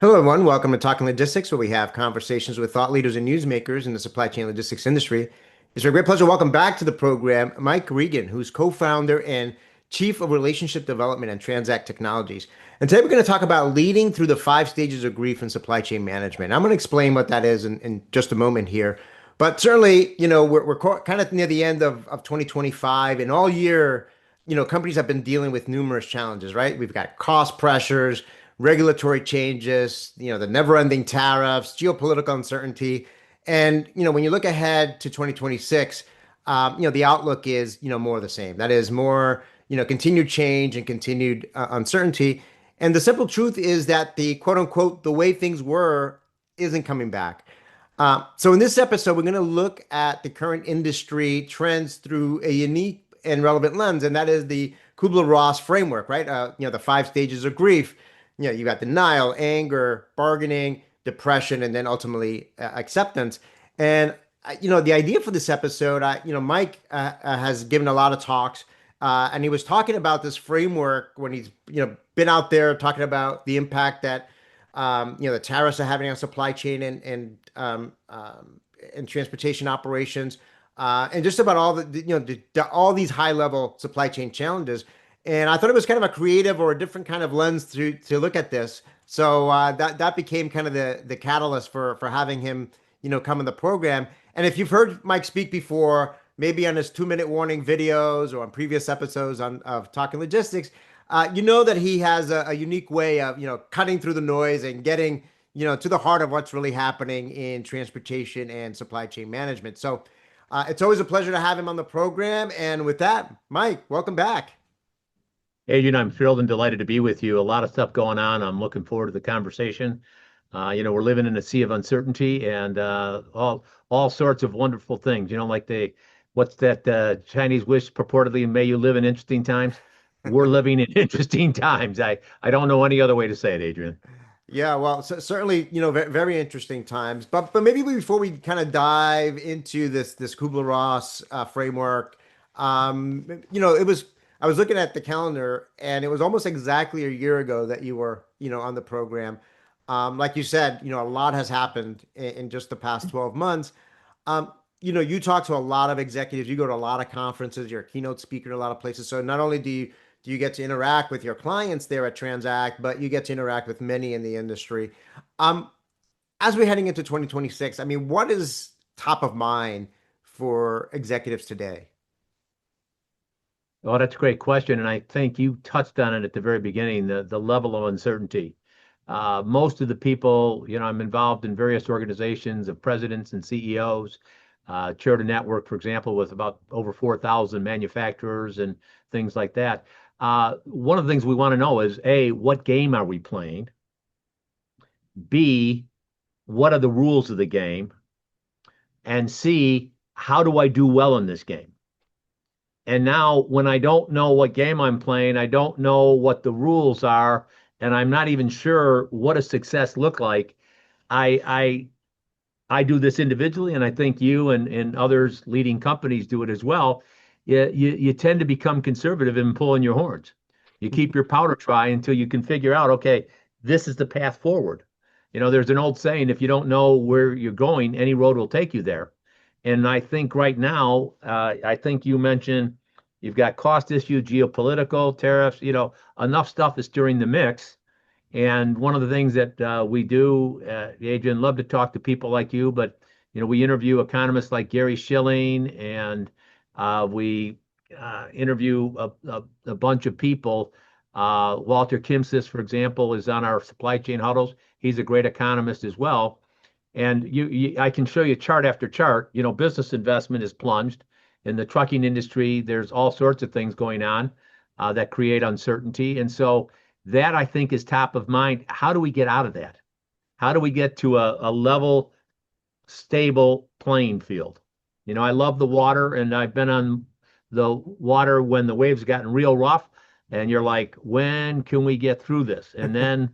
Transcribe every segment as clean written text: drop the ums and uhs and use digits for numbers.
Hello, everyone. Welcome to Talking Logistics, where we have conversations with thought leaders and newsmakers in the supply chain logistics industry. It's a great pleasure to welcome back to the program Mike Regan, who's co-founder and Chief of Relationship Development at TranzAct Technologies. And today we're going to talk about leading through the five stages of grief in supply chain management. I'm going to explain what that is in just a moment here. But certainly, we're kind of near the end of 2025, and all year, companies have been dealing with numerous challenges, right? We've got cost pressures, regulatory changes, the never-ending tariffs, geopolitical uncertainty. And, when you look ahead to 2026, the outlook is, more of the same. That is more, continued change and continued uncertainty. And the simple truth is that the quote unquote, the way things were isn't coming back. So in this episode, we're going to look at the current industry trends through a unique and relevant lens, and that is the Kubler-Ross framework, right? The five stages of grief. You got denial, anger, bargaining, depression, and then ultimately acceptance. And the idea for this episode, Mike has given a lot of talks, and he was talking about this framework when he's been out there talking about the impact that the tariffs are having on supply chain and transportation operations, and just about all all these high level supply chain challenges. And I thought it was kind of a creative or a different kind of lens to look at this. So that became kind of the catalyst for having him come in the program. And if you've heard Mike speak before, maybe on his 2-minute warning videos or on previous episodes of Talking Logistics, you know that he has a unique way of cutting through the noise and getting to the heart of what's really happening in transportation and supply chain management. So it's always a pleasure to have him on the program. And with that, Mike, welcome back. Adrian, I'm thrilled and delighted to be with you. A lot of stuff going on. I'm looking forward to the conversation. We're living in a sea of uncertainty and all sorts of wonderful things. Like what's that Chinese wish purportedly, may you live in interesting times. We're living in interesting times. I don't know any other way to say it, Adrian. Yeah, well, certainly, very interesting times. But maybe before we kind of dive into this Kubler-Ross framework, it was I was looking at the calendar, and it was almost exactly a year ago that you were on the program. Like you said, a lot has happened in just the past 12 months. You talk to a lot of executives, you go to a lot of conferences, you're a keynote speaker in a lot of places. So not only do you get to interact with your clients there at TranzAct, but you get to interact with many in the industry. Um, as we're heading into 2026, I mean, what is top of mind for executives today? Oh, that's a great question. And I think you touched on it at the very beginning, the level of uncertainty. Most of the people, I'm involved in various organizations of presidents and CEOs, chaired a network, for example, with about over 4,000 manufacturers and things like that. One of the things we want to know is A, what game are we playing? B, what are the rules of the game? And C, how do I do well in this game? And now, when I don't know what game I'm playing, I don't know what the rules are, and I'm not even sure what a success look like. I I do this individually, and I think you and others leading companies do it as well. You tend to become conservative in pulling your horns. You keep your powder dry until you can figure out, okay, this is the path forward. There's an old saying, if you don't know where you're going, any road will take you there. And I think right now, I think you mentioned you've got cost issue, geopolitical, tariffs, enough stuff is stirring the mix. And one of the things that we do, Adrian, love to talk to people like you, but we interview economists like Gary Schilling, and we interview a bunch of people. Walter Kimsis, for example, is on our supply chain huddles. He's a great economist as well. And I can show you chart after chart. Business investment is plunged. In the trucking industry, there's all sorts of things going on that create uncertainty. And so that, I think, is top of mind. How do we get out of that? How do we get to a level, stable playing field? I love the water, and I've been on the water when the waves gotten real rough, and you're like, when can we get through this? And then,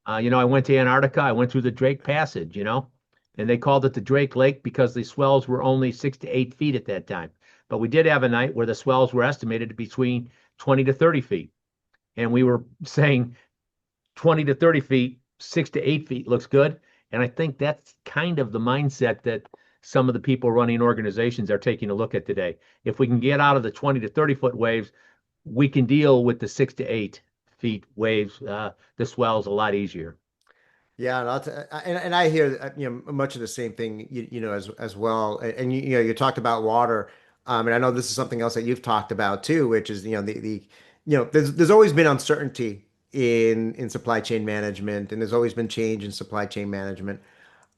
I went to Antarctica. I went through the Drake Passage, and they called it the Drake Lake because the swells were only 6 to 8 feet at that time. But we did have a night where the swells were estimated to be between 20 to 30 feet. And we were saying 20 to 30 feet 6 to 8 feet looks good. And I think that's kind of the mindset that some of the people running organizations are taking a look at today. If we can get out of the 20 to 30 foot waves, we can deal with the 6 to 8 feet waves, the swells a lot easier. Yeah, and I hear much of the same thing as well. And you talked about water, and I know this is something else that you've talked about too, which is there's always been uncertainty in supply chain management, and there's always been change in supply chain management.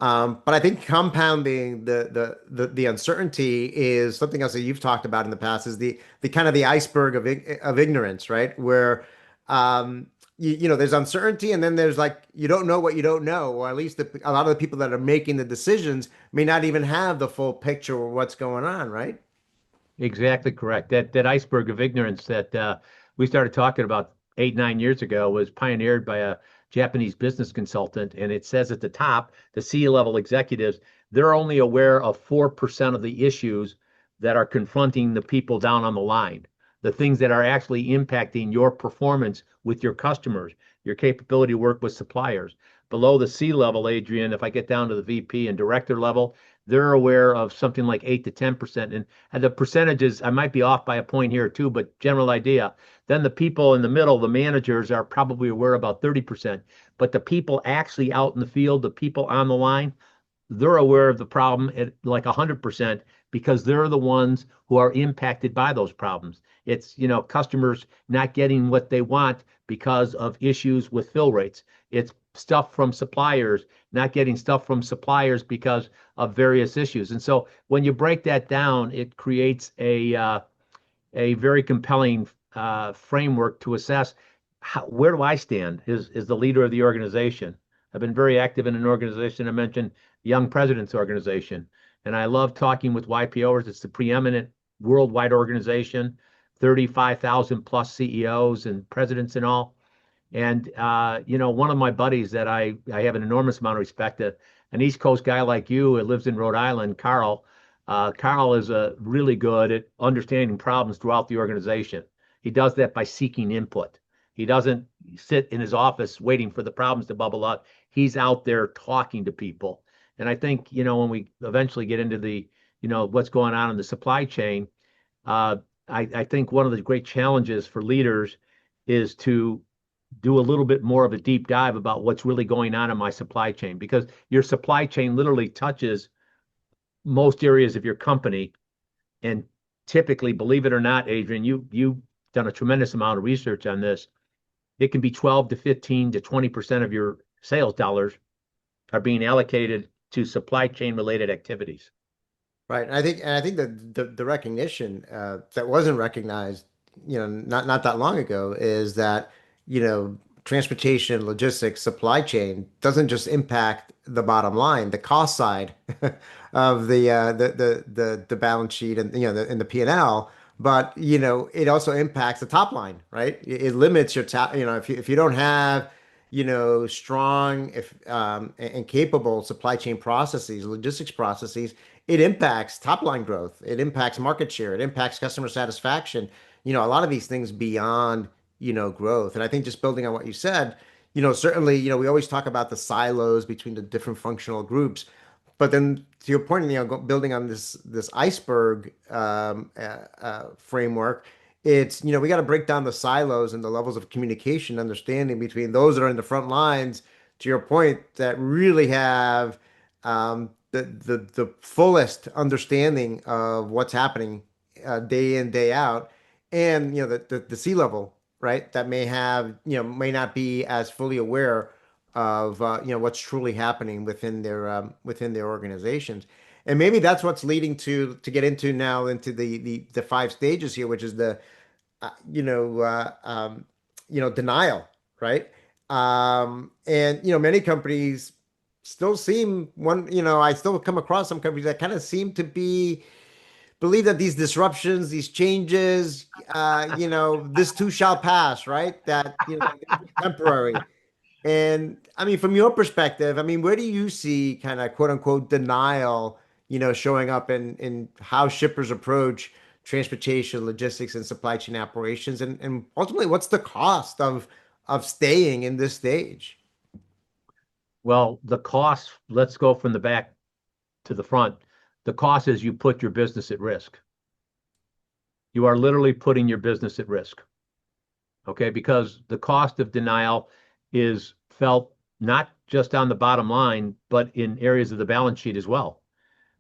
But I think compounding the uncertainty is something else that you've talked about in the past is the kind of the iceberg of ignorance, right? Where there's uncertainty, and then there's like you don't know what you don't know, or at least a lot of the people that are making the decisions may not even have the full picture of what's going on, right? Exactly correct. That iceberg of ignorance that we started talking about 8, 9 years ago was pioneered by a Japanese business consultant, and it says at the top, the C-level executives, they're only aware of 4% of the issues that are confronting the people down on the line, the things that are actually impacting your performance with your customers, your capability to work with suppliers. Below the C-level, Adrian, if I get down to the VP and director level, they're aware of something like 8 to 10%. And the percentages, I might be off by a point here too, but general idea. Then the people in the middle, the managers, are probably aware about 30%. But the people actually out in the field, the people on the line, they're aware of the problem at like 100% because they're the ones who are impacted by those problems. It's, customers not getting what they want because of issues with fill rates. It's stuff from suppliers, not getting stuff from suppliers because of various issues. And so when you break that down, it creates a very compelling framework to assess where do I stand as the leader of the organization. I've been very active in an organization. I mentioned Young Presidents Organization, and I love talking with YPOers. It's the preeminent worldwide organization, 35,000 plus CEOs and presidents and all. And one of my buddies that I have an enormous amount of respect to, an East Coast guy like you who lives in Rhode Island, Carl. Carl is really good at understanding problems throughout the organization. He does that by seeking input. He doesn't sit in his office waiting for the problems to bubble up. He's out there talking to people. And I think, when we eventually get into what's going on in the supply chain, uh, I think one of the great challenges for leaders is to do a little bit more of a deep dive about what's really going on in my supply chain because your supply chain literally touches most areas of your company. And typically, believe it or not, Adrian, you've done a tremendous amount of research on this. It can be 12 to 15 to 20% of your sales dollars are being allocated to supply chain related activities. Right. And I think that the recognition that wasn't recognized, not that long ago is that, transportation, logistics, supply chain doesn't just impact the bottom line, the cost side of the balance sheet and and the P&L, but it also impacts the top line, right? It limits your top, if you don't have strong if and capable supply chain processes, logistics processes, it impacts top line growth, it impacts market share, it impacts customer satisfaction. A lot of these things beyond growth. And I think just building on what you said, certainly, we always talk about the silos between the different functional groups, but then to your point, building on this iceberg framework, it's we got to break down the silos and the levels of communication, understanding between those that are in the front lines. To your point, that really have the fullest understanding of what's happening day in day out, and the C level, right? That may not be as fully aware of what's truly happening within their organizations. And maybe that's what's leading to get into now into the five stages here, which is the uh, you know uh, um, denial, right? And many companies still seem I still come across some companies that kind of seem to believe that these disruptions, these changes, this too shall pass, right? That they're gonna be temporary. And I mean, from your perspective, I mean, where do you see kind of quote unquote denial, showing up in how shippers approach transportation, logistics, and supply chain operations, and ultimately, what's the cost of staying in this stage? Well, the cost, let's go from the back to the front. The cost is you put your business at risk. You are literally putting your business at risk. Okay, because the cost of denial is felt not just on the bottom line, but in areas of the balance sheet as well.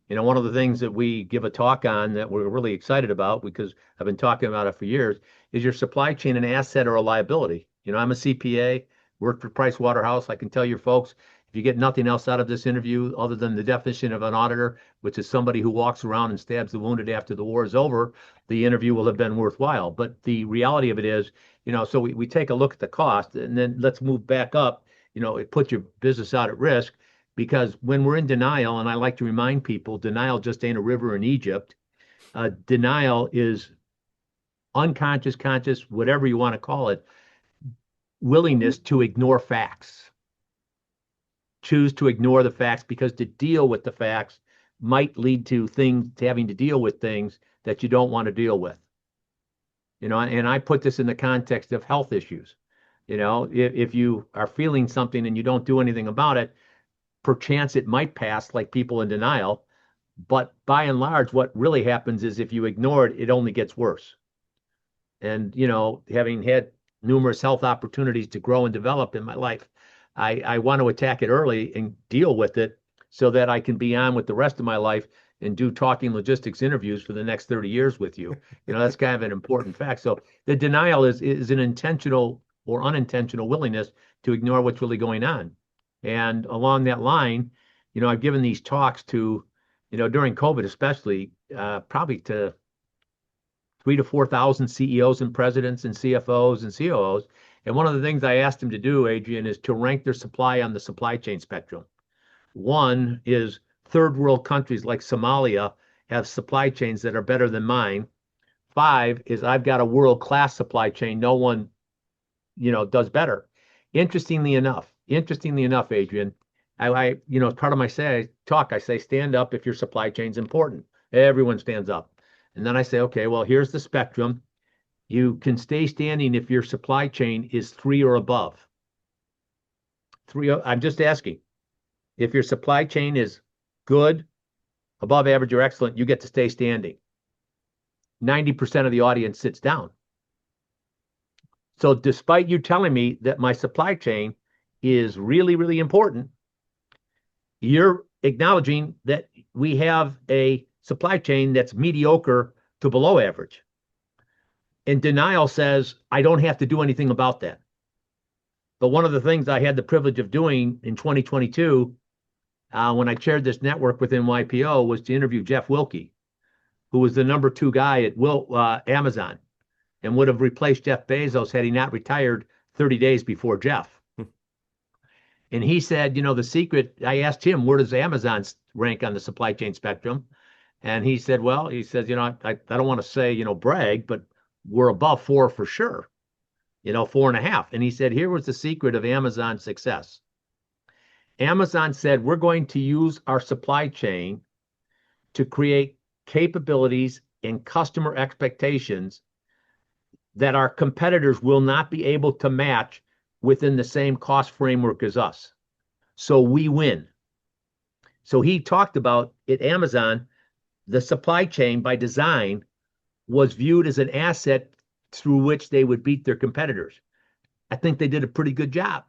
One of the things that we give a talk on that we're really excited about because I've been talking about it for years is your supply chain an asset or a liability? I'm a CPA, worked for Price Waterhouse. I can tell your folks, if you get nothing else out of this interview other than the definition of an auditor, which is somebody who walks around and stabs the wounded after the war is over, the interview will have been worthwhile. But the reality of it is, so we take a look at the cost and then let's move back up. It puts your business out at risk because when we're in denial, and I like to remind people, denial just ain't a river in Egypt. Denial is unconscious, conscious, whatever you want to call it, willingness to ignore facts, choose to ignore the facts because to deal with the facts might lead to things, to having to deal with things that you don't want to deal with. And I put this in the context of health issues. If you are feeling something and you don't do anything about it, perchance it might pass like people in denial. But by and large, what really happens is if you ignore it, it only gets worse. And, having had numerous health opportunities to grow and develop in my life, I want to attack it early and deal with it so that I can be on with the rest of my life and do talking logistics interviews for the next 30 years with you. That's kind of an important fact. So the denial is an intentional or unintentional willingness to ignore what's really going on. And along that line, I've given these talks to, during COVID especially, probably to 3 to 4,000 CEOs and presidents and CFOs and COOs. And one of the things I asked them to do, Adrian, is to rank their supply on the supply chain spectrum. One is third world countries like Somalia have supply chains that are better than mine. Five is I've got a world class supply chain. No one, does better. Interestingly enough, Adrian, as part of my talk, I say, stand up if your supply chain's important. Everyone stands up. And then I say, okay, well, here's the spectrum. You can stay standing if your supply chain is three or above. I'm just asking. If your supply chain is good, above average, or excellent, you get to stay standing. 90% of the audience sits down. So despite you telling me that my supply chain is really, really important, you're acknowledging that we have a supply chain that's mediocre to below average. And denial says, I don't have to do anything about that. But one of the things I had the privilege of doing in 2022, when I chaired this network within YPO, was to interview Jeff Wilke, who was the number 2 guy at Amazon and would have replaced Jeff Bezos had he not retired 30 days before Jeff. And he said, the secret, I asked him, where does Amazon rank on the supply chain spectrum? And he said, well, I don't want to say, brag, but we're above 4 for sure, 4.5. And he said, here was the secret of Amazon's success. Amazon said, we're going to use our supply chain to create capabilities and customer expectations that our competitors will not be able to match within the same cost framework as us. So we win. So he talked about at Amazon, the supply chain by design was viewed as an asset through which they would beat their competitors. I think they did a pretty good job.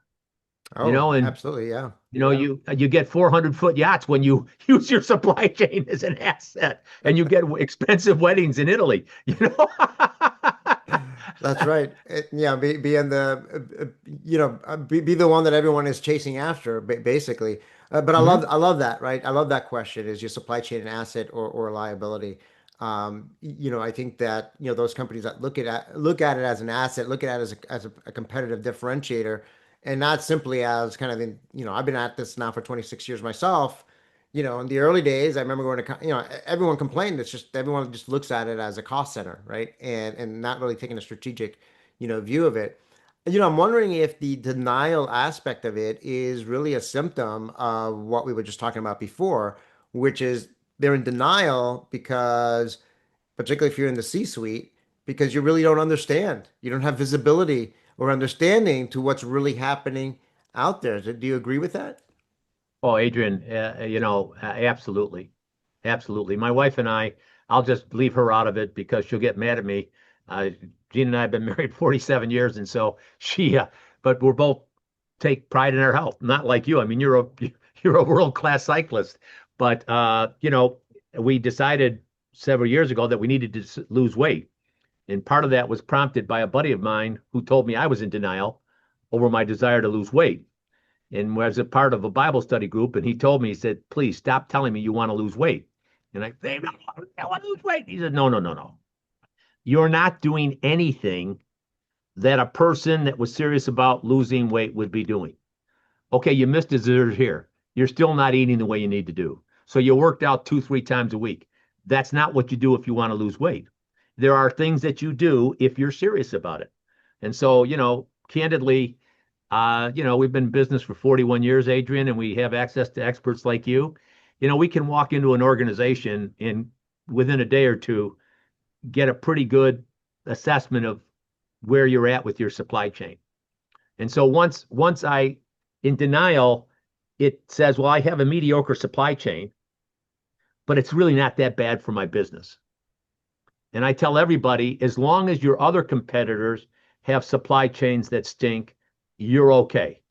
Oh, And absolutely, yeah. you get 400-foot yachts when you use your supply chain as an asset, and you get expensive weddings in Italy. That's right. Yeah, be in the, be the one that everyone is chasing after, basically. But Mhm. I love that, right? I love that question. Is your supply chain an asset or a liability? I think that, those companies that look at it as an asset, look at it as a competitive differentiator, and not simply as kind of I've been at this now for 26 years myself. In the early days, I remember going to, everyone complained. It's just everyone just looks at it as a cost center, right? And not really taking a strategic, view of it. I'm wondering if the denial aspect of it is really a symptom of what we were just talking about before, which is they're in denial because, particularly if you're in the C-suite, because you really don't understand. You don't have visibility or understanding to what's really happening out there. Do you agree with that? Oh, Adrian, absolutely. Absolutely. My wife and I'll just leave her out of it because she'll get mad at me. Uh, Jean and I have been married 47 years, and so but we're both take pride in our health. Not like you. I mean, you're a world-class cyclist, but we decided several years ago that we needed to lose weight, and part of that was prompted by a buddy of mine who told me I was in denial over my desire to lose weight and was a part of a Bible study group. And he told me, he said, please stop telling me you want to lose weight. And I said, no, I want to lose weight. He said, no, no, no, no. You're not doing anything that a person that was serious about losing weight would be doing. Okay, you missed dessert here. You're still not eating the way you need to do. So you worked out two, three times a week. That's not what you do if you want to lose weight. There are things that you do if you're serious about it. And so, candidly, we've been in business for 41 years, Adrian, and we have access to experts like you. We can walk into an organization and within a day or two get a pretty good assessment of where you're at with your supply chain. And so once I in denial, it says, well, I have a mediocre supply chain, but it's really not that bad for my business. And I tell everybody, as long as your other competitors have supply chains that stink, you're okay.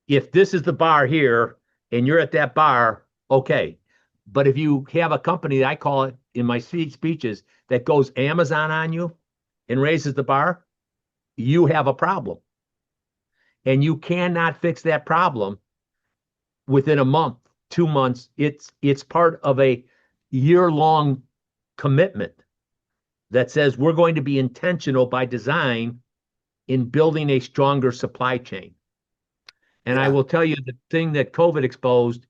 If this is the bar here and you're at that bar, okay. But if you have a company, I call it in my speeches, that goes Amazon on you and raises the bar, you have a problem. And you cannot fix that problem within a month, 2 months. It's part of a year-long commitment that says we're going to be intentional by design in building a stronger supply chain. And I Yeah. will tell you the thing that COVID exposed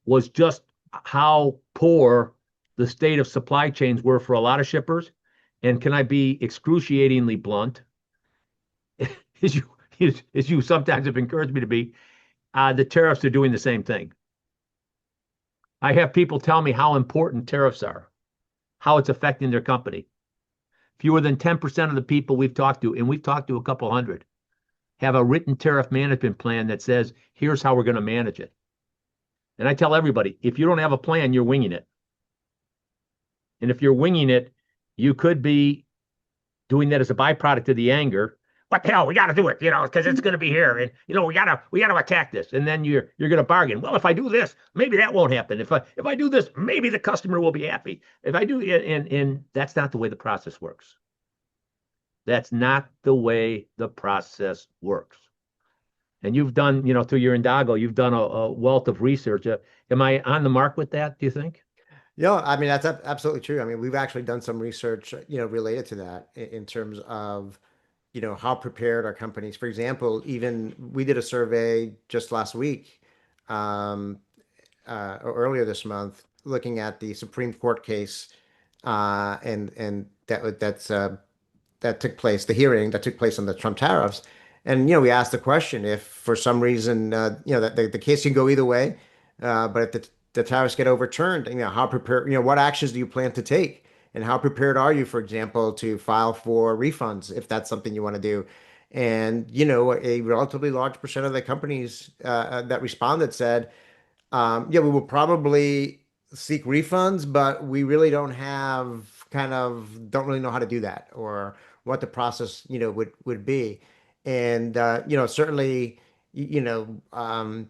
was just how poor the state of supply chains were for a lot of shippers. And can I be excruciatingly blunt, as you as you sometimes have encouraged me to be, the tariffs are doing the same thing. I have people tell me how important tariffs are, how it's affecting their company. Fewer than 10% of the people we've talked to, and we've talked to a couple hundred, have a written tariff management plan that says, here's how we're going to manage it. And I tell everybody, if you don't have a plan, you're winging it. And if you're winging it, you could be doing that as a byproduct of the anger. What the hell? We got to do it, because it's going to be here, and we got to attack this. And then you're going to bargain. Well, if I do this, maybe that won't happen. If I do this, maybe the customer will be happy. If I do, and that's not the way the process works. That's not the way the process works. And you've done, through your Indago, you've done a wealth of research. Am I on the mark with that, do you think? Yeah, I mean that's absolutely true. I mean, we've actually done some research, related to that in terms of, how prepared our companies. For example, even we did a survey just last week, um, or earlier this month, looking at the Supreme Court case, and that took place, the hearing that took place on the Trump tariffs. And, we asked the question if for some reason, that the case can go either way, but if the tariffs get overturned, how prepared, what actions do you plan to take? And how prepared are you, for example, to file for refunds if that's something you want to do? And, a relatively large percent of the companies that responded said, yeah, we will probably seek refunds, but we really don't really know how to do that or what the process, would be. And certainly, so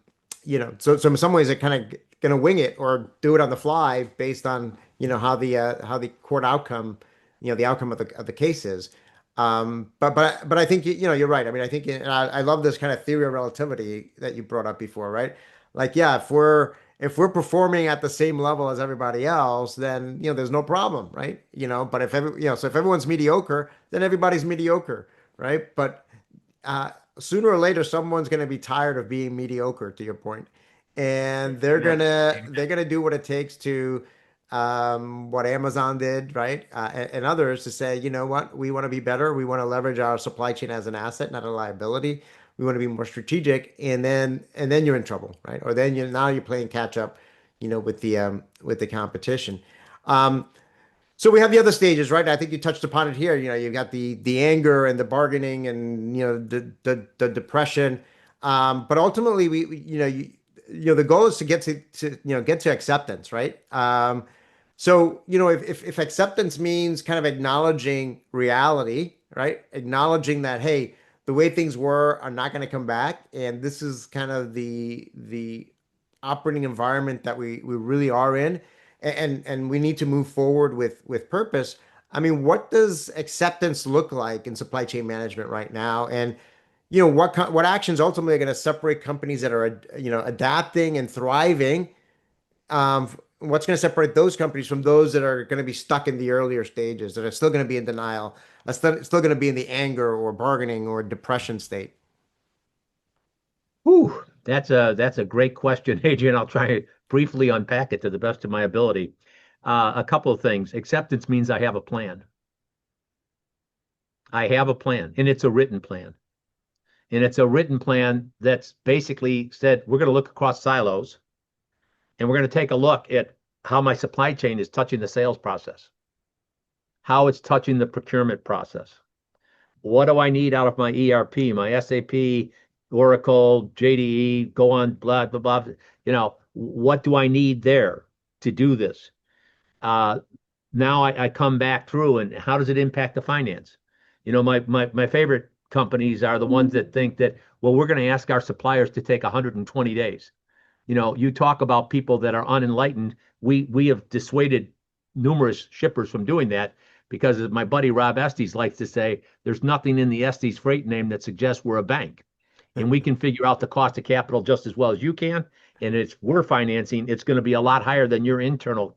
in some ways it kind of gonna wing it or do it on the fly based on, how the court outcome, the outcome of the case is. But I think you're right. I mean, I think and I love this kind of theory of relativity that you brought up before, right? Like, yeah, if we're performing at the same level as everybody else, then there's no problem, right? But so if everyone's mediocre, then everybody's mediocre, right? But uh, sooner or later, someone's going to be tired of being mediocre, to your point, and they're Amen. gonna Amen. they're gonna do what it takes to, what Amazon did, right? And others to say, you know what, we want to be better. We want to leverage our supply chain as an asset, not a liability. We want to be more strategic, and then you're in trouble, right? Or then now you're playing catch up, with the competition. Um, so we have the other stages, right? I think you touched upon it here. You've got the anger and the bargaining and the depression. But ultimately, the goal is to get to acceptance, right? So, if acceptance means kind of acknowledging reality, right? Acknowledging that, hey, the way things were are not going to come back, and this is kind of the operating environment that we really are in, and we need to move forward with purpose. I mean, what does acceptance look like in supply chain management right now? And what actions ultimately are going to separate companies that are adapting and thriving? What's going to separate those companies from those that are going to be stuck in the earlier stages, that are still going to be in denial, are still going to be in the anger or bargaining or depression state? Whew, that's a great question, Adrian. I'll try to briefly unpack it to the best of my ability. A couple of things. Acceptance means I have a plan. I have a plan, and it's a written plan. And it's a written plan that's basically said we're going to look across silos and we're going to take a look at how my supply chain is touching the sales process, how it's touching the procurement process. What do I need out of my ERP, my SAP, Oracle, JDE, go on, blah, blah, blah. What do I need there to do this? Uh, Now I come back through and how does it impact the finance? My favorite companies are the ones that think that, well, we're going to ask our suppliers to take 120 days. You talk about people that are unenlightened. We have dissuaded numerous shippers from doing that because, as my buddy Rob Estes likes to say, there's nothing in the Estes freight name that suggests we're a bank, and we can figure out the cost of capital just as well as you can. And we're financing, it's going to be a lot higher than your internal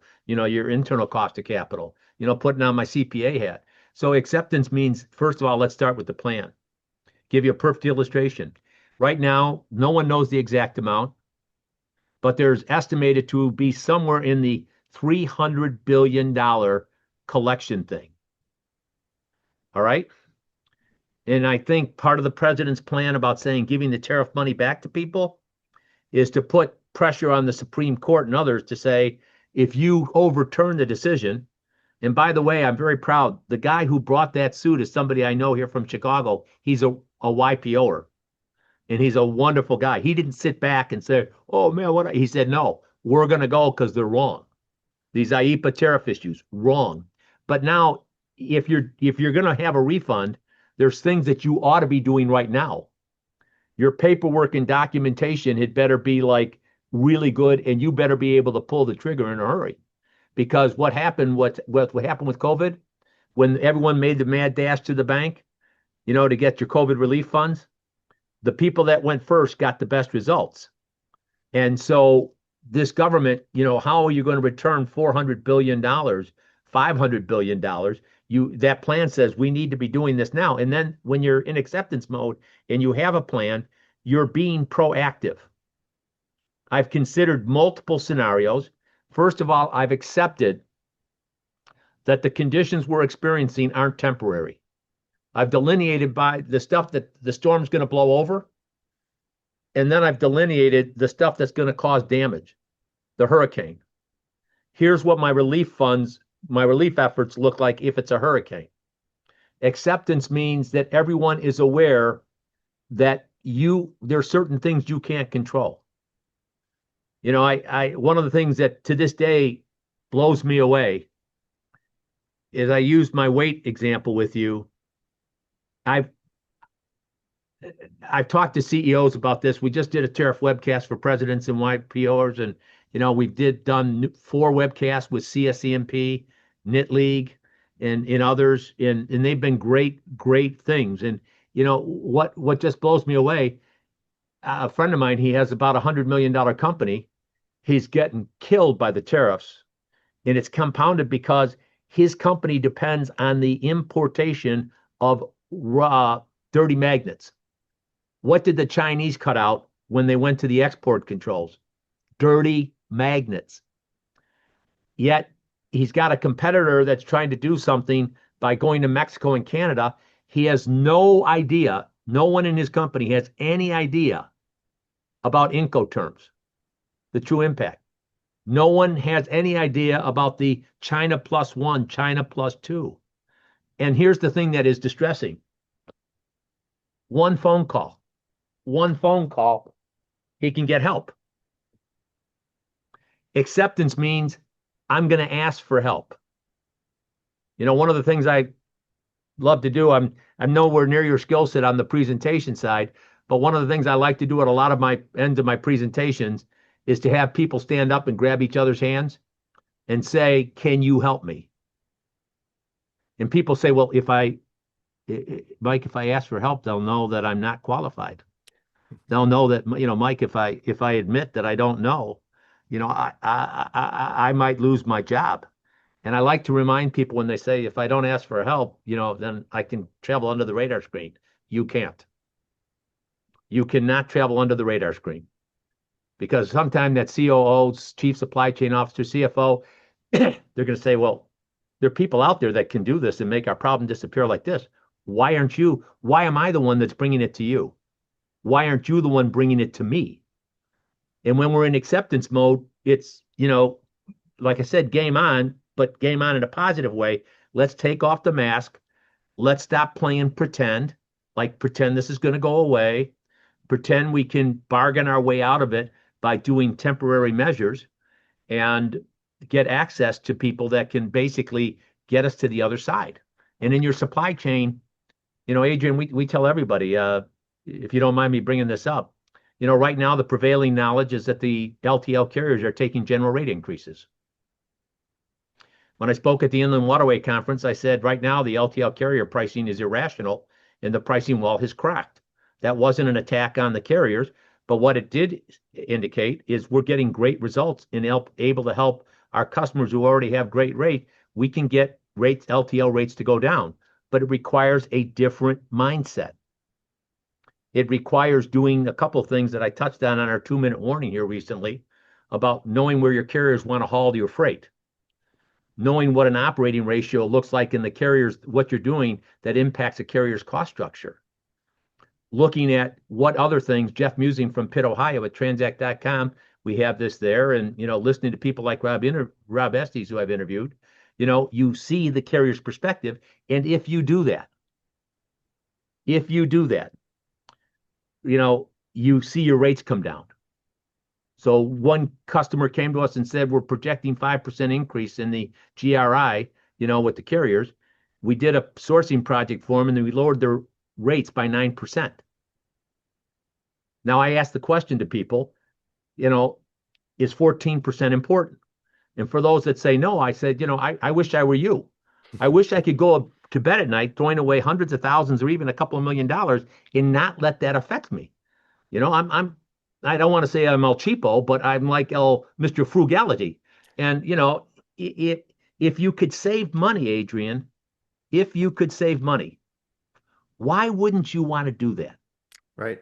cost of capital. Putting on my CPA hat. So acceptance means, first of all, let's start with the plan. Give you a perfect illustration. Right now, no one knows the exact amount, but there's estimated to be somewhere in the $300 billion collection thing. All right. And I think part of the president's plan about saying giving the tariff money back to people is to put pressure on the Supreme Court and others to say, if you overturn the decision, and by the way, I'm very proud. The guy who brought that suit is somebody I know here from Chicago. He's a YPOer, and he's a wonderful guy. He didn't sit back and say, oh man, what? He said, no, we're going to go because they're wrong. These IEPA tariff issues, wrong. But now, if you're going to have a refund, there's things that you ought to be doing right now. Your paperwork and documentation had better be like really good, and you better be able to pull the trigger in a hurry. Because what happened with COVID, when everyone made the mad dash to the bank, to get your COVID relief funds, the people that went first got the best results. And so this government, how are you going to return $400 billion, $500 billion? That plan says we need to be doing this now. And then when you're in acceptance mode and you have a plan, you're being proactive. I've considered multiple scenarios. First of all, I've accepted that the conditions we're experiencing aren't temporary. I've delineated by the stuff that the storm's going to blow over, and then I've delineated the stuff that's going to cause damage, the hurricane. Here's what my relief efforts look like if it's a hurricane. Acceptance means that everyone is aware that there's certain things you can't control. One of the things that to this day blows me away is I used my weight example with you. I've talked to CEOs about this. We just did a tariff webcast for presidents and YPOers, and we've done 4 webcasts with CSEMP, Knit League, and others, and they've been great things. And what just blows me away, a friend of mine, he has about $100 million company. He's getting killed by the tariffs, and it's compounded because his company depends on the importation of raw dirty magnets. What did the Chinese cut out when they went to the export controls? Dirty magnets. Yet he's got a competitor that's trying to do something by going to Mexico and Canada. He has no idea. No one in his company has any idea about Incoterms, the true impact. No one has any idea about the China plus one, China plus two. And here's the thing that is distressing. One phone call, he can get help. Acceptance means I'm going to ask for help. One of the things I love to do, I'm nowhere near your skill set on the presentation side, but one of the things I like to do at a lot of my ends of my presentations is to have people stand up and grab each other's hands and say, "Can you help me?" And people say, "Well, Mike, if I ask for help, they'll know that I'm not qualified. They'll know that, Mike, if I admit that I don't know, I might lose my job." And I like to remind people when they say, if I don't ask for help, then I can travel under the radar screen. You can't. You cannot travel under the radar screen because sometime that COO, chief supply chain officer, CFO, they're going to say, well, there are people out there that can do this and make our problem disappear like this. Why aren't you? Why am I the one that's bringing it to you? Why aren't you the one bringing it to me? And when we're in acceptance mode, it's, like I said, game on, but game on in a positive way. Let's take off the mask. Let's stop playing pretend, like pretend this is going to go away, pretend we can bargain our way out of it by doing temporary measures and get access to people that can basically get us to the other side. And in your supply chain, Adrian, we tell everybody, if you don't mind me bringing this up, right now the prevailing knowledge is that the LTL carriers are taking general rate increases. When I spoke at the Inland Waterway Conference, I said right now the LTL carrier pricing is irrational and the pricing wall has cracked. That wasn't an attack on the carriers, but what it did indicate is we're getting great results and able to help our customers who already have great rate. We can get rates, LTL rates to go down, but it requires a different mindset. It requires doing a couple of things that I touched on our 2-minute warning here recently about knowing where your carriers want to haul your freight, knowing what an operating ratio looks like in the carriers, what you're doing that impacts a carrier's cost structure. Looking at what other things, Jeff Musing from Pitt, Ohio at TranzAct.com, we have this there, and listening to people like Rob Estes, who I've interviewed, you see the carrier's perspective. And if you do that, you see your rates come down. So one customer came to us and said, we're projecting 5% increase in the GRI, with the carriers. We did a sourcing project for them and then we lowered their rates by 9%. Now I asked the question to people, is 14% important? And for those that say no, I said, I wish I were you. I wish I could go to bed at night throwing away hundreds of thousands or even a couple of $1 million and not let that affect me. I don't want to say I'm El Cheapo, but I'm like Mr. Frugality. And if you could save money, Adrian, if you could save money, why wouldn't you want to do that? Right.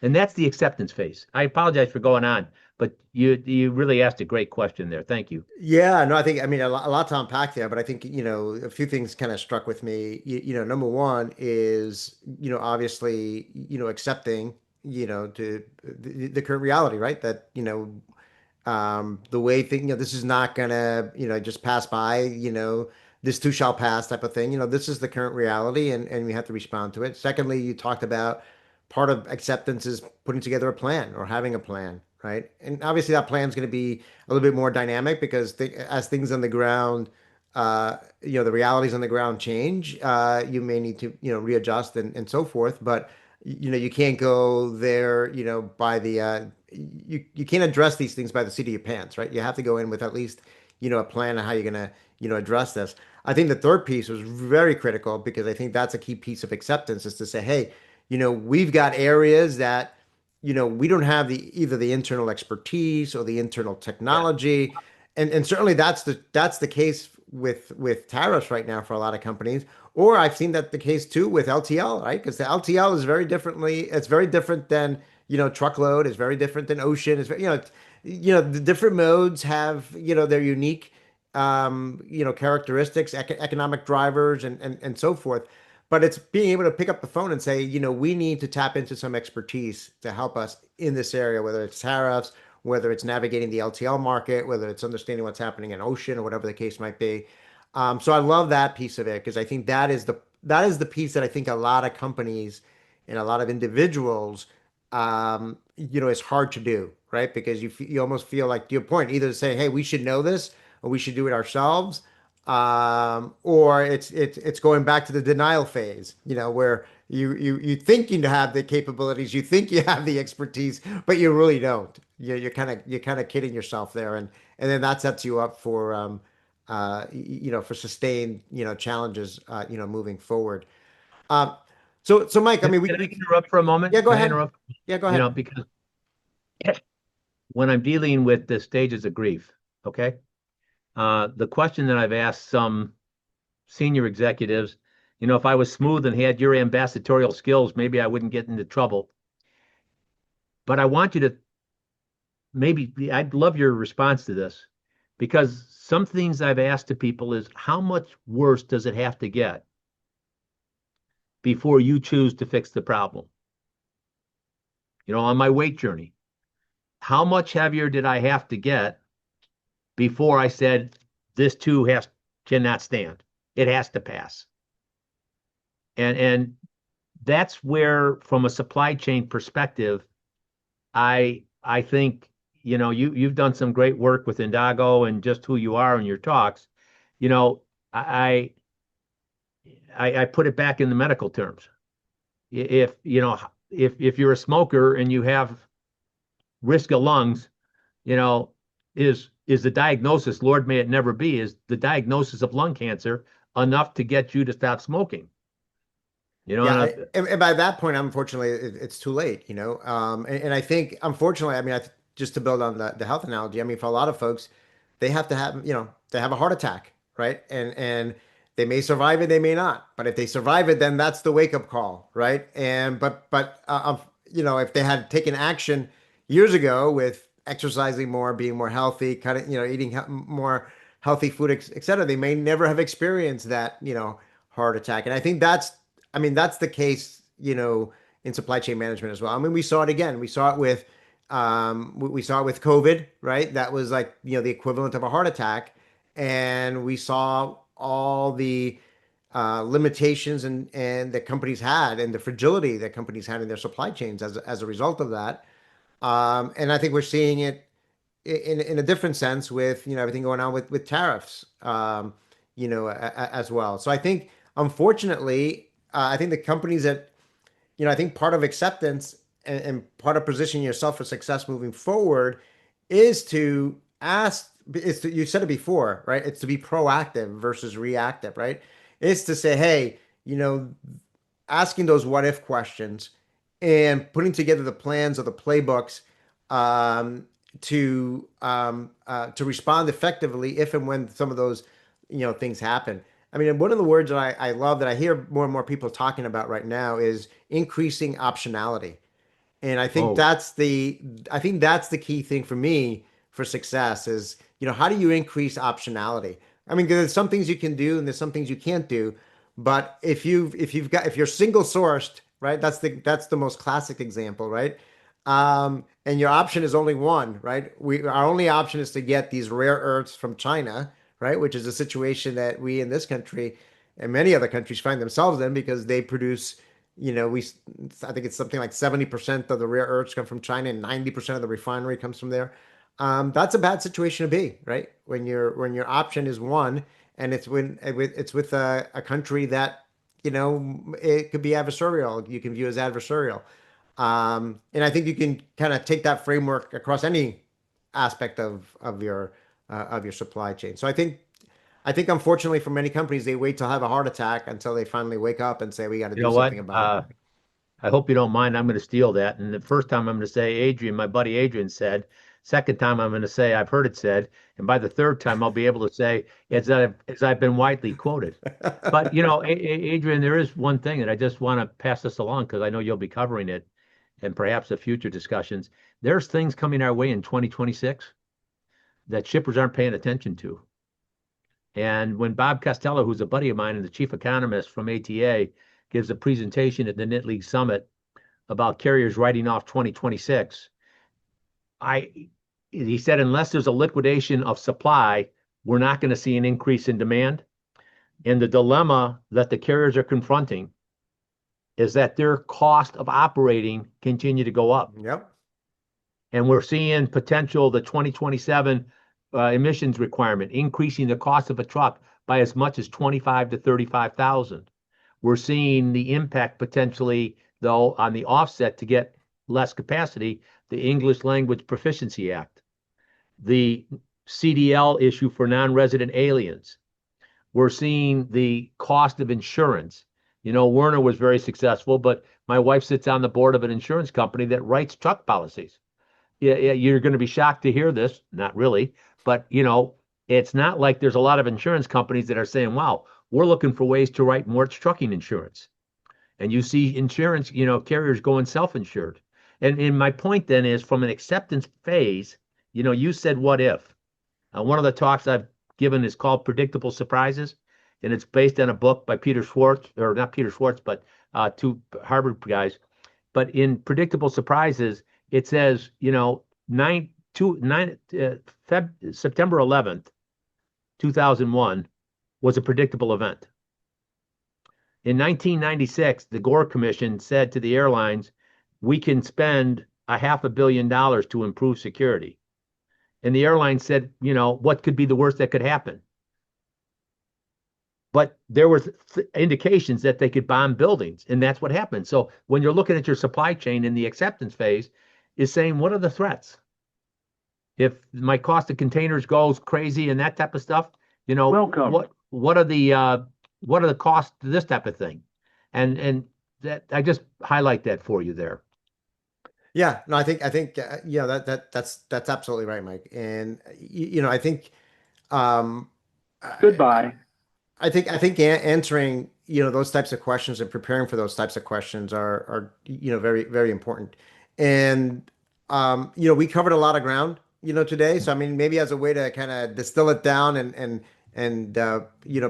And that's the acceptance phase. I apologize for going on, but you really asked a great question there. Thank you. Yeah, no, I mean, a lot to unpack there, but I think, a few things kind of struck with me. Number one is, obviously, accepting, the current reality, right? That, the way this is not gonna, just pass by, this too shall pass type of thing. This is the current reality and we have to respond to it. Secondly, you talked about part of acceptance is putting together a plan or having a plan, right? And obviously that plan is going to be a little bit more dynamic because as things on the ground, the realities on the ground change, you may need to, readjust and so forth. But you can't go there, by you can't address these things by the seat of your pants, right? You have to go in with at least, a plan on how you're gonna, address this. I think the third piece was very critical because I think that's a key piece of acceptance is to say, hey, we've got areas that, we don't have either the internal expertise or the internal Yeah. technology. And certainly that's the case with tariffs right now for a lot of companies. Or I've seen that the case too with LTL, right? Because the LTL is it's very different than, truckload, is very different than ocean. The different modes have, their unique, characteristics, economic drivers and so forth. But it's being able to pick up the phone and say, we need to tap into some expertise to help us in this area, whether it's tariffs, whether it's navigating the LTL market, whether it's understanding what's happening in ocean or whatever the case might be. So I love that piece of it because I think that is the piece that I think a lot of companies and a lot of individuals, is hard to do, right? Because you almost feel like, to your point, either say, hey, we should know this or we should do it ourselves, or it's going back to the denial phase, where you think you have the capabilities, you think you have the expertise, but you really don't. You're kind of kidding yourself there, and then that sets you up for for sustained challenges moving forward. Um, so Mike, I mean, Can I interrupt for a yeah, moment? go Can I ahead. interrupt? Yeah, go ahead. Because when I'm dealing with the stages of grief, okay, the question that I've asked some senior executives, if I was smooth and had your ambassadorial skills, maybe I wouldn't get into trouble. But I want you to I'd love your response to this because some things I've asked to people is how much worse does it have to get before you choose to fix the problem? On my weight journey, how much heavier did I have to get before I said this too cannot stand? It has to pass. And that's where, from a supply chain perspective, I think you've done some great work with Indago and just who you are in your talks. You know, I I put it back in the medical terms. If if you're a smoker and you have risk of lungs, you know, is the diagnosis, Lord may it never be, is the diagnosis of lung cancer enough to get you to stop smoking? Yeah, And and by that point, unfortunately, it's too late, and I think, unfortunately, I mean, just to build on the health analogy, I mean, for a lot of folks, they have to have, they have a heart attack, right? And they may survive it, they may not. But if they survive it, then that's the wake up call, right? And if they had taken action years ago with exercising more, being more healthy, kind of, eating more healthy food, et cetera, they may never have experienced that, heart attack. And I think I mean, that's the case, in supply chain management as well. I mean, we saw it again. We saw it with, we saw it with COVID, right? That was like, the equivalent of a heart attack. And we saw all the limitations and that companies had and the fragility that companies had in their supply chains as a result of that. And I think we're seeing it in a different sense with everything going on with tariffs, as well. So I think, unfortunately, I think the companies that I think part of acceptance and part of positioning yourself for success moving forward is to ask. You said it before, right? It's to be proactive versus reactive, right? It's to say, hey, asking those what if questions and putting together the plans or the playbooks, um, to respond effectively if and when some of those things happen. I mean, one of the words that I love that I hear more and more people talking about right now is increasing optionality. And oh, I think that's the key thing for me for success is, how do you increase optionality? I mean, there's some things you can do and there's some things you can't do. But if you're single sourced, right? That's the most classic example, right? And your option is only one, right? Our only option is to get these rare earths from China, right? Which is a situation that we in this country and many other countries find themselves in because they produce, I think it's something like 70% of the rare earths come from China and 90% of the refinery comes from there. That's a bad situation to be, right? When your option is one and it's with a country that, it could be adversarial. You can view as adversarial. And I think you can kind of take that framework across any aspect of your supply chain. So I think unfortunately for many companies, they wait to have a heart attack until they finally wake up and say, we got to you do know what? something about it. I hope you don't mind. I'm going to steal that. And the first time I'm going to say Adrian, my buddy Adrian said. Second time I'm going to say I've heard it said. And by the third time, I'll be able to say as I've been widely quoted. But Adrian, there is one thing that I just want to pass this along because I know you'll be covering it and perhaps a future discussions. There's things coming our way in 2026 that shippers aren't paying attention to. And when Bob Costello, who's a buddy of mine and the chief economist from ATA, gives a presentation at the Knit League Summit about carriers writing off 2026, I he said unless there's a liquidation of supply, we're not going to see an increase in demand. And the dilemma that the carriers are confronting is that their cost of operating continue to go up. Yep. And we're seeing potential the 2027 emissions requirement increasing the cost of a truck by as much as 25 to 35,000. We're seeing the impact potentially, though, on the offset to get less capacity, the English Language Proficiency Act, the CDL issue for non-resident aliens. We're seeing the cost of insurance. Werner was very successful, but my wife sits on the board of an insurance company that writes truck policies. Yeah, yeah, you're going to be shocked to hear this. Not really, but it's not like there's a lot of insurance companies that are saying, "Wow, we're looking for ways to write more trucking insurance." And you see insurance, carriers going self-insured. And my point then is from an acceptance phase, you said what if? One of the talks I've given is called Predictable Surprises, and it's based on a book by Peter Schwartz, or not Peter Schwartz, but two Harvard guys. But in Predictable Surprises, it says, 9, September 11th, 2001 was a predictable event. In 1996, the Gore Commission said to the airlines, we can spend $500 million to improve security. And the airline said, what could be the worst that could happen? But there were indications that they could bomb buildings, and that's what happened. So when you're looking at your supply chain in the acceptance phase, is saying, what are the threats? If my cost of containers goes crazy and that type of stuff, Welcome. what are the costs to this type of thing? And that I just highlight that for you there. Yeah, no, I think yeah, that's absolutely right, Mike. And I think um Goodbye. I think answering, those types of questions and preparing for those types of questions are very, very important. And we covered a lot of ground, today. So I mean, maybe as a way to kind of distill it down and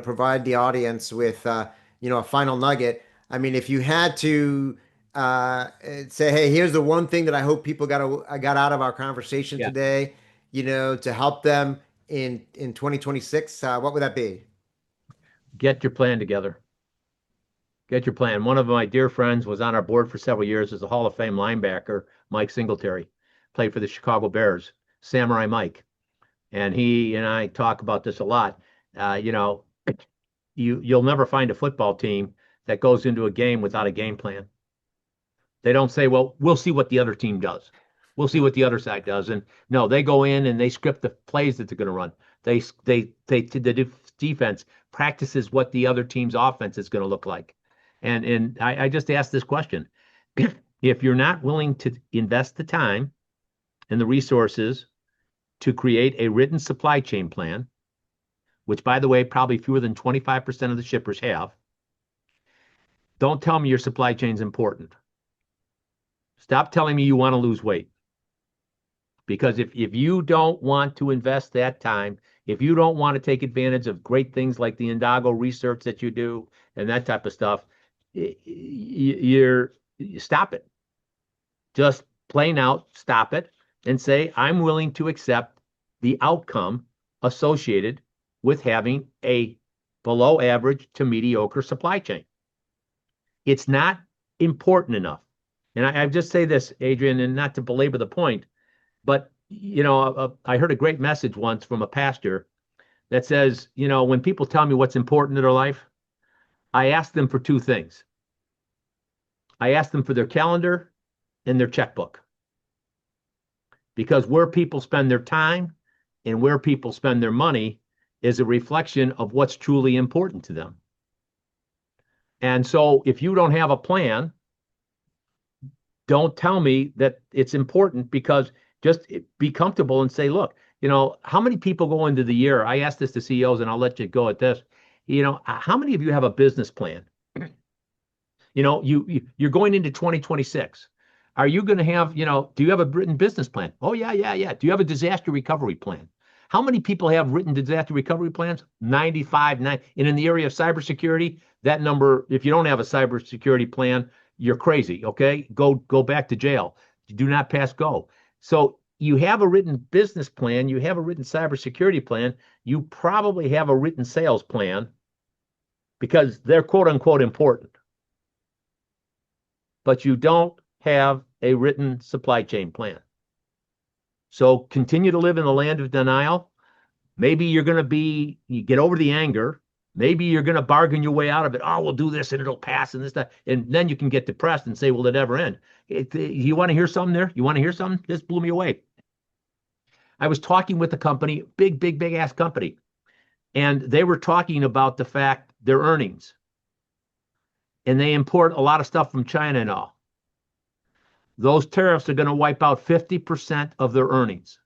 provide the audience with a final nugget. I mean, if you had to say, hey, here's the one thing that I hope people got out of our conversation Yeah. today, to help them in 2026, what would that be? Get your plan together. Get your plan. One of my dear friends was on our board for several years as a Hall of Fame linebacker, Mike Singletary, played for the Chicago Bears, Samurai Mike. And he and I talk about this a lot. You'll never find a football team that goes into a game without a game plan. They don't say, well, we'll see what the other team does. We'll see what the other side does. And no, they go in and they script the plays that they're going to run. The defense practices what the other team's offense is going to look like. And I just asked this question. If you're not willing to invest the time and the resources to create a written supply chain plan, which, by the way, probably fewer than 25% of the shippers have, don't tell me your supply chain is important. Stop telling me you want to lose weight. Because if you don't want to invest that time, if you don't want to take advantage of great things like the Indago research that you do and that type of stuff, you stop it. Just plain out stop it and say, I'm willing to accept the outcome associated with having a below average to mediocre supply chain. It's not important enough. And I just say this, Adrian, and not to belabor the point, but I heard a great message once from a pastor that says, when people tell me what's important in their life, I ask them for two things. I ask them for their calendar and their checkbook. Because where people spend their time and where people spend their money is a reflection of what's truly important to them. And so if you don't have a plan, don't tell me that it's important, because just be comfortable and say, look, how many people go into the year? I asked this to CEOs and I'll let you go at this. How many of you have a business plan? You're going into 2026. Are you going to have, do you have a written business plan? Oh, yeah, yeah, yeah. Do you have a disaster recovery plan? How many people have written disaster recovery plans? 95, 9. And in the area of cybersecurity, that number, if you don't have a cybersecurity plan, you're crazy, okay? Go back to jail. Do not pass go. So you have a written business plan, you have a written cybersecurity plan, you probably have a written sales plan, because they're quote unquote important. But you don't have a written supply chain plan. So continue to live in the land of denial. Maybe you get over the anger. Maybe you're going to bargain your way out of it. Oh, we'll do this and it'll pass and this, that. And then you can get depressed and say, will it ever end? You want to hear something there? You want to hear something? This blew me away. I was talking with a company, big ass company, and they were talking about the fact their earnings. And they import a lot of stuff from China and all. Those tariffs are going to wipe out 50% of their earnings.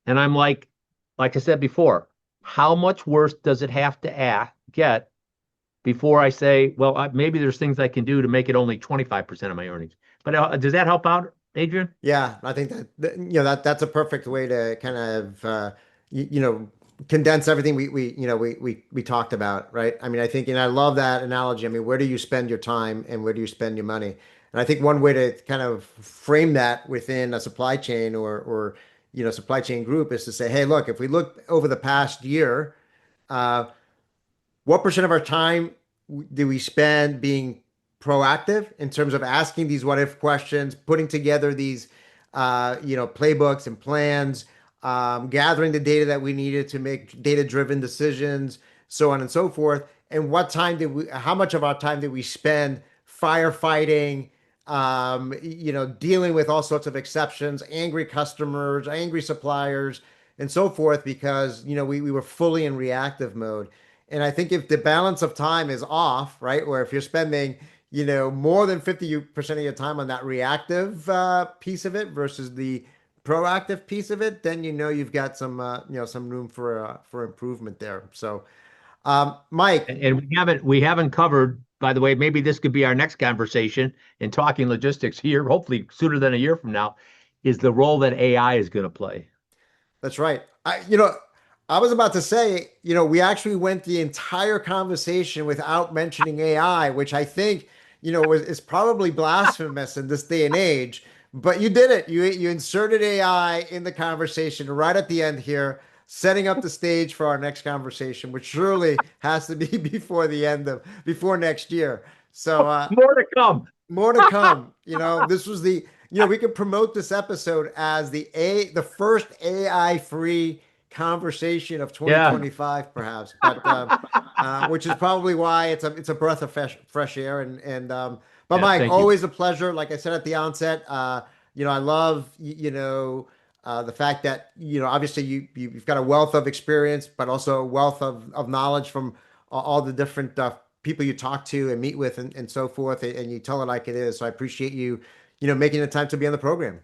And I'm like I said before, how much worse does it have to get before I say, well, maybe there's things I can do to make it only 25% of my earnings. But does that help out, Adrian? Yeah, I think that's a perfect way to kind of condense everything we talked about, right? I mean, I think, and I love that analogy. I mean, where do you spend your time and where do you spend your money? And I think one way to kind of frame that within a supply chain or supply chain group is to say, hey, look, if we look over the past year, uh, what percent of our time do we spend being proactive in terms of asking these what if questions, putting together these playbooks and plans, gathering the data that we needed to make data-driven decisions, so on and so forth. And how much of our time did we spend firefighting, dealing with all sorts of exceptions, angry customers, angry suppliers, and so forth, because we were fully in reactive mode. And I think if the balance of time is off, right, or if you're spending, more than 50% of your time on that reactive piece of it versus the proactive piece of it, then you've got some room for improvement there. So, Mike, And we haven't covered, by the way, maybe this could be our next conversation in talking logistics here, hopefully sooner than a year from now, is the role that AI is going to play. that's right. I was about to say, we actually went the entire conversation without mentioning AI, which I think, is probably blasphemous in this day and age. But you did it. You inserted AI in the conversation right at the end here, setting up the stage for our next conversation, which surely has to be before next year. So More to come. more to come. This was we could promote this episode as the first AI free conversation of Yeah. 2025, perhaps, but which is probably why it's a breath of fresh air. But Yeah. Mike, Thank you. always a pleasure. Like I said at the onset, I love the fact that obviously you've got a wealth of experience, but also a wealth of knowledge from all the different people you talk to and meet with and so forth, and you tell it like it is. So I appreciate you, making the time to be on the program.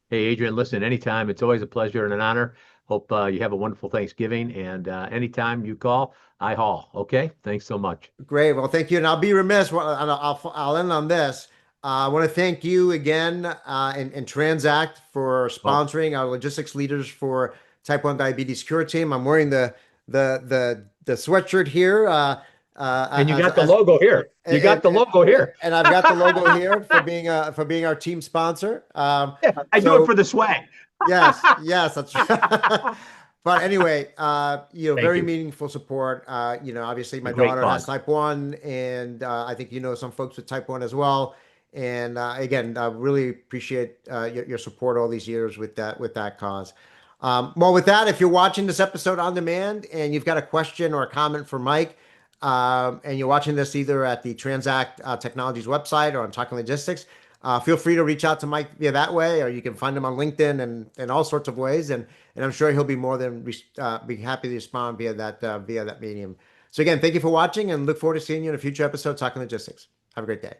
Hey, Adrian, listen, anytime. It's always a pleasure and an honor. Hope you have a wonderful Thanksgiving. And anytime you call, I haul. Okay. Thanks so much. Great. Well, thank you. And I'll be remiss. And I'll end on this. I want to thank you again and TranzAct for Well, sponsoring our logistics leaders for Type 1 Diabetes Cure Team. I'm wearing the sweatshirt here and you got the as logo here. You got and, the and logo here. and I've got the logo here for being our team sponsor. Yeah, I do it So for the swag. yes, that's But anyway, Thank very you. meaningful support. Obviously A my great daughter has cause. type 1, and I think some folks with type 1 as well. And again, I really appreciate your support all these years with that cause. Well, with that, if you're watching this episode on demand and you've got a question or a comment for Mike, and you're watching this either at the TranzAct Technologies website or on Talking Logistics, feel free to reach out to Mike via that way, or you can find him on LinkedIn and all sorts of ways. And I'm sure he'll be more than be happy to respond via that medium. So again, thank you for watching, and look forward to seeing you in a future episode Talking Logistics. Have a great day.